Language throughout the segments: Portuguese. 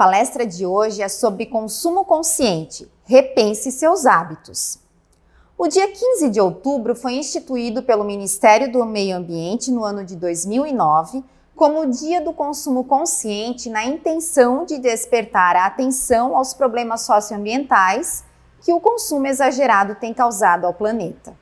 palestra de hoje é sobre consumo consciente. Repense seus hábitos. O dia 15 de outubro foi instituído pelo Ministério do Meio Ambiente no ano de 2009 como o Dia do Consumo Consciente, na intenção de despertar a atenção aos problemas socioambientais que o consumo exagerado tem causado ao planeta.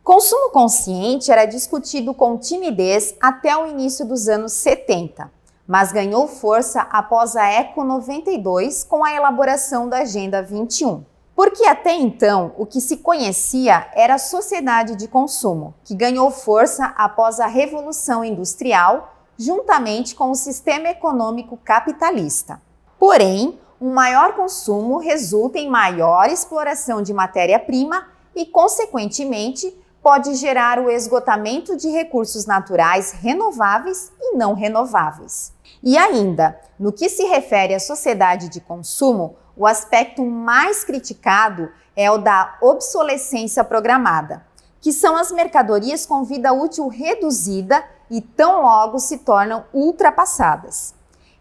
Consumo consciente era discutido com timidez até o início dos anos 70, mas ganhou força após a Eco 92 com a elaboração da Agenda 21. Porque até então o que se conhecia era a sociedade de consumo, que ganhou força após a Revolução Industrial, juntamente com o sistema econômico capitalista. Porém, um maior consumo resulta em maior exploração de matéria-prima e, consequentemente, pode gerar o esgotamento de recursos naturais renováveis e não renováveis. E ainda, no que se refere à sociedade de consumo, o aspecto mais criticado é o da obsolescência programada, que são as mercadorias com vida útil reduzida e tão logo se tornam ultrapassadas.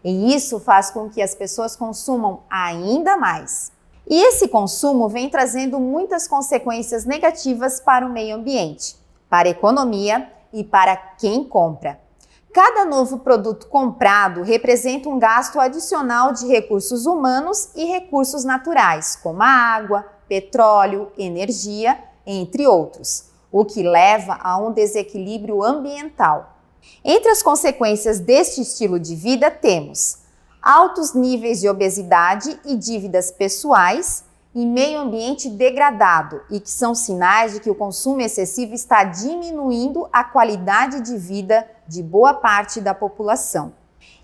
E isso faz com que as pessoas consumam ainda mais. E esse consumo vem trazendo muitas consequências negativas para o meio ambiente, para a economia e para quem compra. Cada novo produto comprado representa um gasto adicional de recursos humanos e recursos naturais, como a água, petróleo, energia, entre outros, o que leva a um desequilíbrio ambiental. Entre as consequências deste estilo de vida temos altos níveis de obesidade e dívidas pessoais e meio ambiente degradado, e que são sinais de que o consumo excessivo está diminuindo a qualidade de vida de boa parte da população.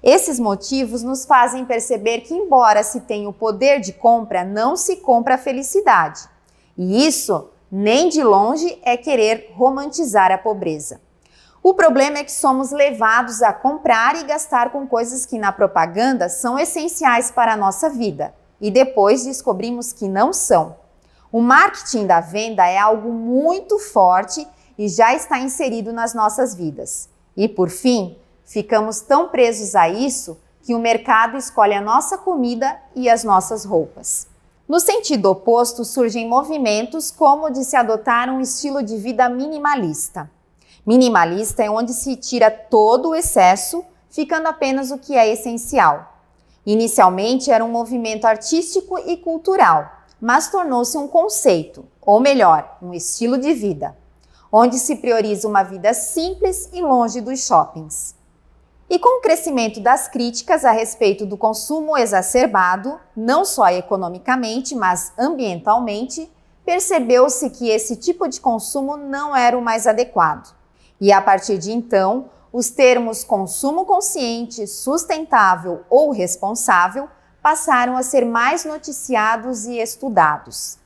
Esses motivos nos fazem perceber que, embora se tenha o poder de compra, não se compra a felicidade. E isso, nem de longe, é querer romantizar a pobreza. O problema é que somos levados a comprar e gastar com coisas que na propaganda são essenciais para a nossa vida e depois descobrimos que não são. O marketing da venda é algo muito forte e já está inserido nas nossas vidas. E por fim, ficamos tão presos a isso que o mercado escolhe a nossa comida e as nossas roupas. No sentido oposto, surgem movimentos como o de se adotar um estilo de vida minimalista. Minimalista é onde se tira todo o excesso, ficando apenas o que é essencial. Inicialmente era um movimento artístico e cultural, mas tornou-se um conceito, ou melhor, um estilo de vida, onde se prioriza uma vida simples e longe dos shoppings. E com o crescimento das críticas a respeito do consumo exacerbado, não só economicamente, mas ambientalmente, percebeu-se que esse tipo de consumo não era o mais adequado. E a partir de então, os termos consumo consciente, sustentável ou responsável passaram a ser mais noticiados e estudados.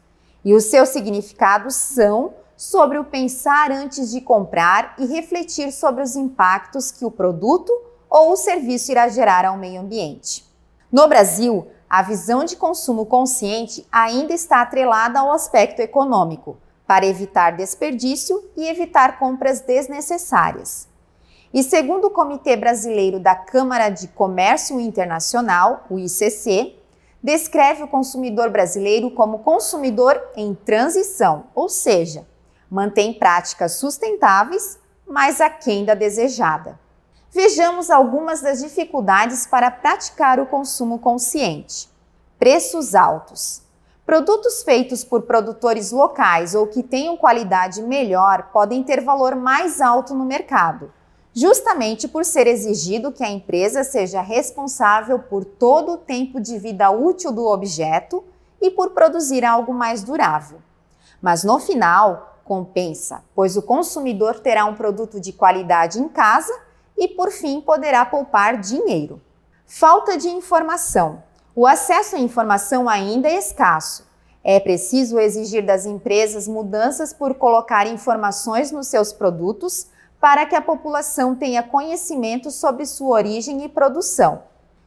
E os seus significados são sobre o pensar antes de comprar e refletir sobre os impactos que o produto ou o serviço irá gerar ao meio ambiente. No Brasil, a visão de consumo consciente ainda está atrelada ao aspecto econômico, para evitar desperdício e evitar compras desnecessárias. E segundo o Comitê Brasileiro da Câmara de Comércio Internacional, o ICC, descreve o consumidor brasileiro como consumidor em transição, ou seja, mantém práticas sustentáveis, mas aquém da desejada. Vejamos algumas das dificuldades para praticar o consumo consciente. Preços altos. Produtos feitos por produtores locais ou que tenham qualidade melhor podem ter valor mais alto no mercado, justamente por ser exigido que a empresa seja responsável por todo o tempo de vida útil do objeto e por produzir algo mais durável. Mas no final, compensa, pois o consumidor terá um produto de qualidade em casa e, por fim, poderá poupar dinheiro. Falta de informação. O acesso à informação ainda é escasso. É preciso exigir das empresas mudanças por colocar informações nos seus produtos para que a população tenha conhecimento sobre sua origem e produção.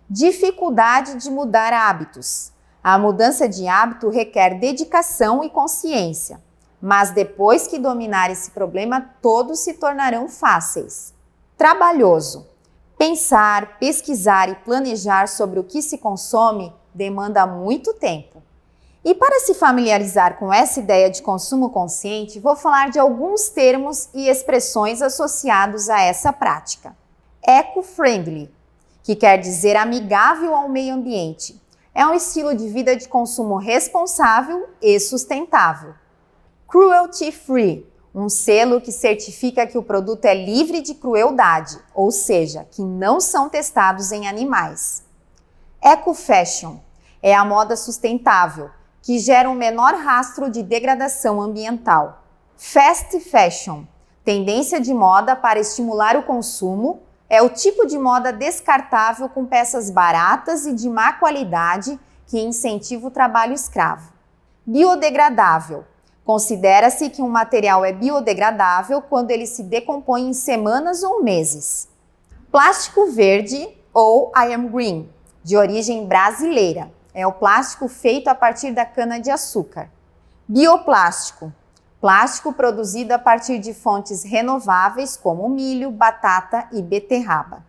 Dificuldade de mudar hábitos. A mudança de hábito requer dedicação e consciência, mas depois que dominar esse problema, todos se tornarão fáceis. Trabalhoso. Pensar, pesquisar e planejar sobre o que se consome demanda muito tempo. E para se familiarizar com essa ideia de consumo consciente, vou falar de alguns termos e expressões associados a essa prática. Eco-friendly, que quer dizer amigável ao meio ambiente. É um estilo de vida de consumo responsável e sustentável. Cruelty-free, um selo que certifica que o produto é livre de crueldade, ou seja, que não são testados em animais. Eco-fashion é a moda sustentável, que gera um menor rastro de degradação ambiental. Fast fashion, tendência de moda para estimular o consumo, é o tipo de moda descartável com peças baratas e de má qualidade que incentiva o trabalho escravo. Biodegradável. Considera-se que um material é biodegradável quando ele se decompõe em semanas ou meses. Plástico verde ou I am green, de origem brasileira. É o plástico feito a partir da cana-de-açúcar. Bioplástico. Plástico produzido a partir de fontes renováveis como milho, batata e beterraba.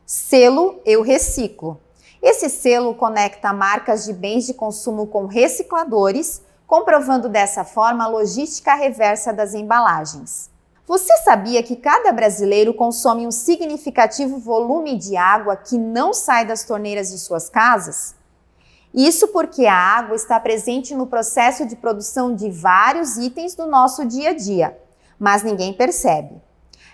Selo Eu Reciclo. Esse selo conecta marcas de bens de consumo com recicladores, comprovando dessa forma a logística reversa das embalagens. Você sabia que cada brasileiro consome um significativo volume de água que não sai das torneiras de suas casas? Isso porque a água está presente no processo de produção de vários itens do nosso dia a dia, mas ninguém percebe.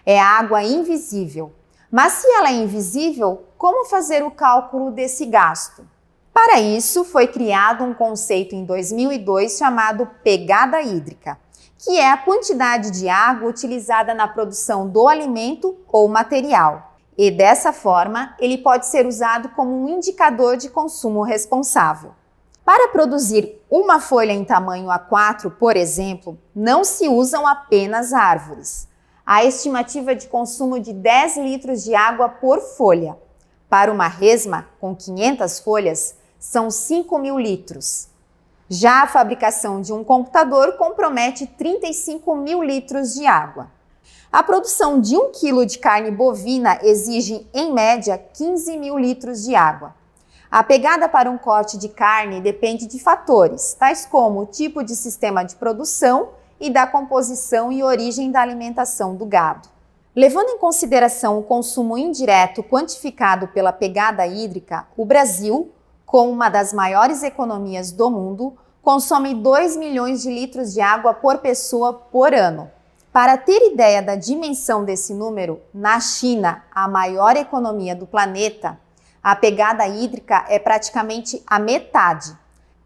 É água invisível. Mas se ela é invisível, como fazer o cálculo desse gasto? Para isso, foi criado um conceito em 2002 chamado pegada hídrica, que é a quantidade de água utilizada na produção do alimento ou material. E dessa forma, ele pode ser usado como um indicador de consumo responsável. Para produzir uma folha em tamanho A4, por exemplo, não se usam apenas árvores. Há estimativa de consumo de 10 litros de água por folha. Para uma resma, com 500 folhas, são 5.000 litros. Já a fabricação de um computador compromete 35.000 litros de água. A produção de 1 quilo de carne bovina exige, em média, 15.000 litros de água. A pegada para um corte de carne depende de fatores, tais como o tipo de sistema de produção e da composição e origem da alimentação do gado. Levando em consideração o consumo indireto quantificado pela pegada hídrica, o Brasil, com uma das maiores economias do mundo, consome 2 milhões de litros de água por pessoa por ano. Para ter ideia da dimensão desse número, na China, a maior economia do planeta, a pegada hídrica é praticamente a metade.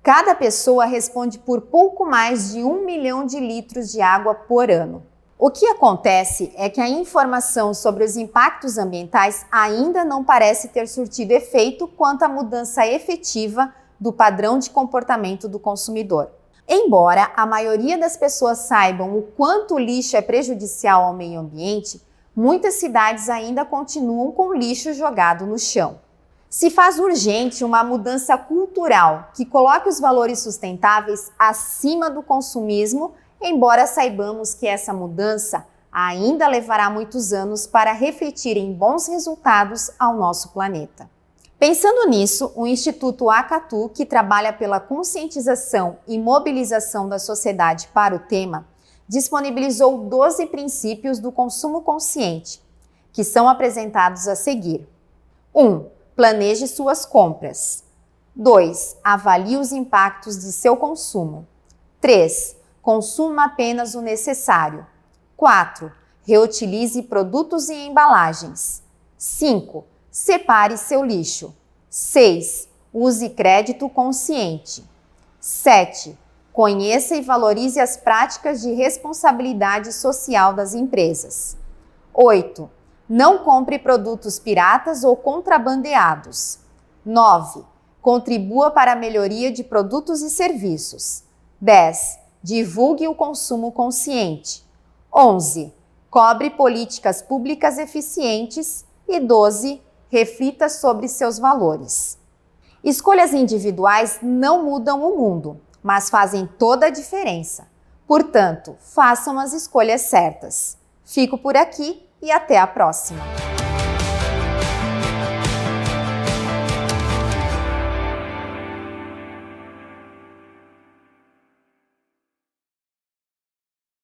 Cada pessoa responde por pouco mais de 1 milhão de litros de água por ano. O que acontece é que a informação sobre os impactos ambientais ainda não parece ter surtido efeito quanto à mudança efetiva do padrão de comportamento do consumidor. Embora a maioria das pessoas saibam o quanto o lixo é prejudicial ao meio ambiente, muitas cidades ainda continuam com lixo jogado no chão. Se faz urgente uma mudança cultural que coloque os valores sustentáveis acima do consumismo, embora saibamos que essa mudança ainda levará muitos anos para refletir em bons resultados ao nosso planeta. Pensando nisso, o Instituto Acatu, que trabalha pela conscientização e mobilização da sociedade para o tema, disponibilizou 12 princípios do consumo consciente, que são apresentados a seguir. 1. Planeje suas compras. 2. Avalie os impactos de seu consumo. 3. Consuma apenas o necessário. 4. Reutilize produtos e embalagens. 5. Separe seu lixo. 6. Use crédito consciente. 7. Conheça e valorize as práticas de responsabilidade social das empresas. 8. Não compre produtos piratas ou contrabandeados. 9. Contribua para a melhoria de produtos e serviços. 10. Divulgue o consumo consciente. 11. Cobre políticas públicas eficientes. E 12. Reflita sobre seus valores. Escolhas individuais não mudam o mundo, mas fazem toda a diferença. Portanto, façam as escolhas certas. Fico por aqui e até a próxima!